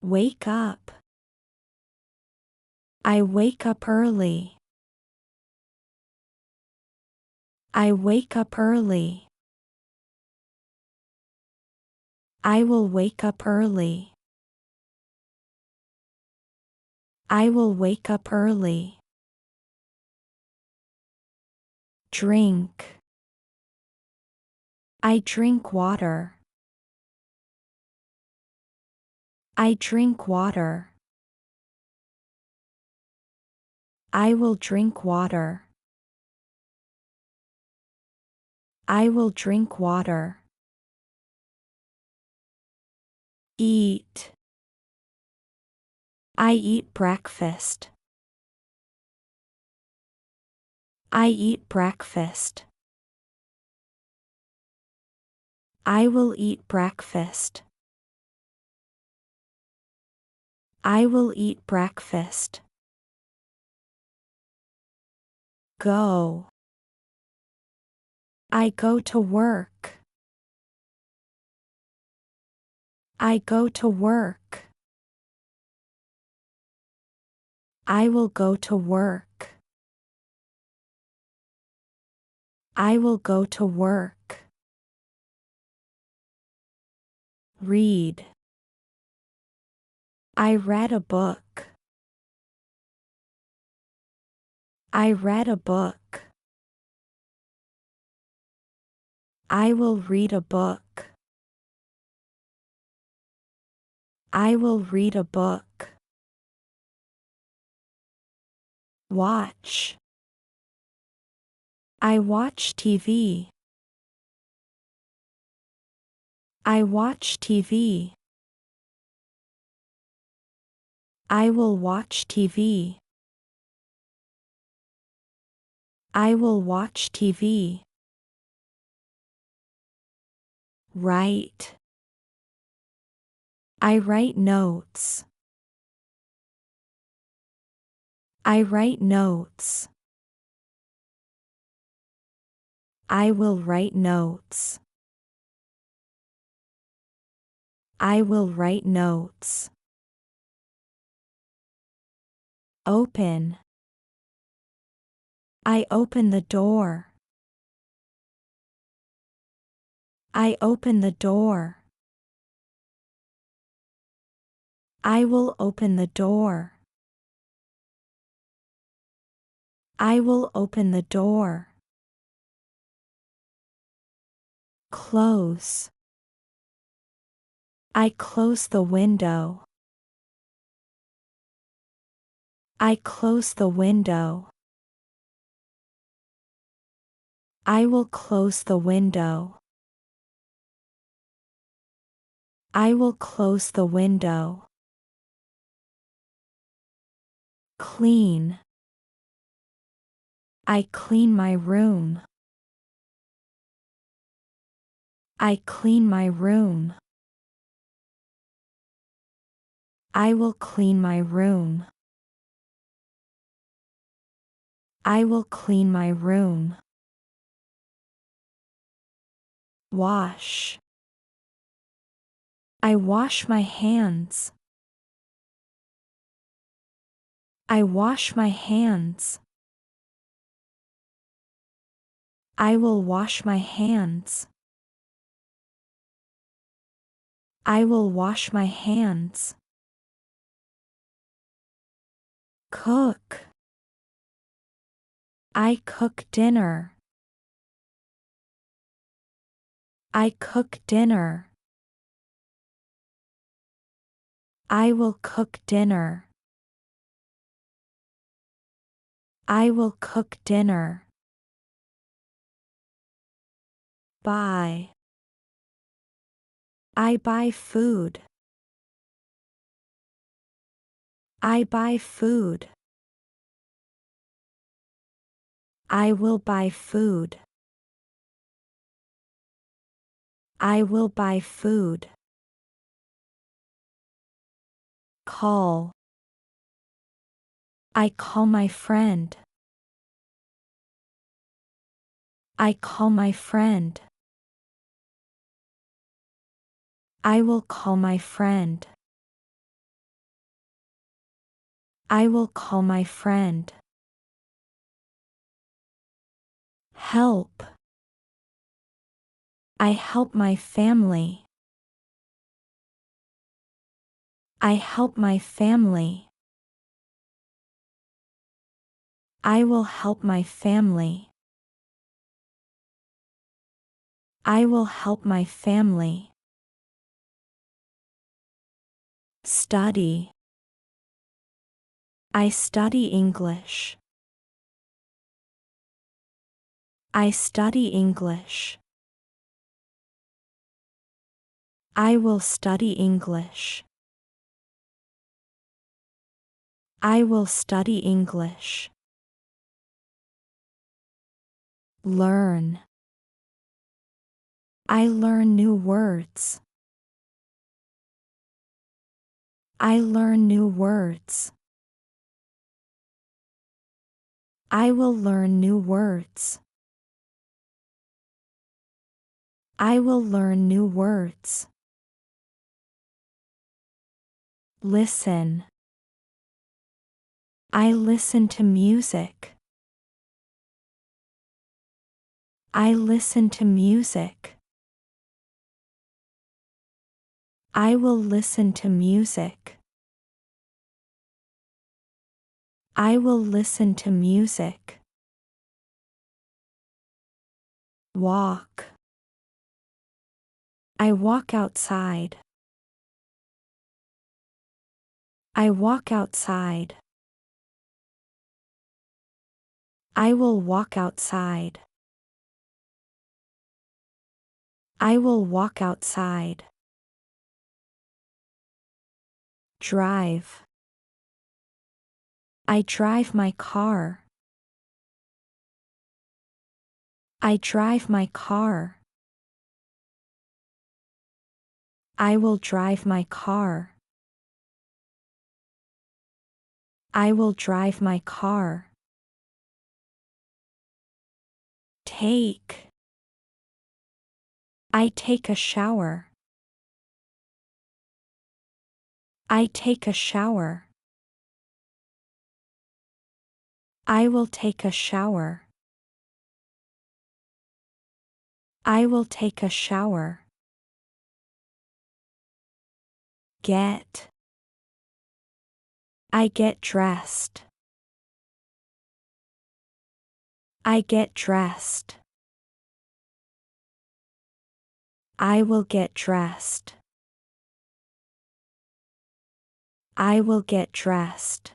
Wake up. I wake up early. I wake up early. I will wake up early. I will wake up early. Drink. I drink water. I drink water. I will drink water. I will drink water. Eat. I eat breakfast. I eat breakfast. I will eat breakfast. I will eat breakfast. Go. I go to work. I go to work. I will go to work. I will go to work. Read. I read a book. I read a book. I will read a book. I will read a book. Watch. I watch TV. I watch TV. I will watch TV. I will watch TV. Write. I write notes. I write notes. I will write notes. I will write notes. Open. I open the door. I open the door. I will open the door. I will open the door. Close. I close the window. I close the window. I will close the window. I will close the window. Clean. I clean my room. I clean my room. I will clean my room. I will clean my room. Wash. I wash my hands. I wash my hands. I will wash my hands. I will wash my hands. Cook. I cook dinner. I cook dinner. I will cook dinner. I will cook dinner. Buy. I buy food. I buy food. I will buy food. I will buy food. Call. I call my friend. I call my friend. I will call my friend. I will call my friend. Help. I help my family. I help my family. I will help my family. I will help my family. Study. I study English. I study English. I will study English. I will study English. Learn. I learn new words. I learn new words. I will learn new words. I will learn new words. Listen. I listen to music. I listen to music. I will listen to music. I will listen to music. Walk. I walk outside. I walk outside. I will walk outside. I will walk outside. Drive. I drive my car. I drive my car. I will drive my car. I will drive my car. Take. I take a shower. I take a shower. I will take a shower. I will take a shower. Get. I get dressed. I get dressed. I will get dressed. I will get dressed.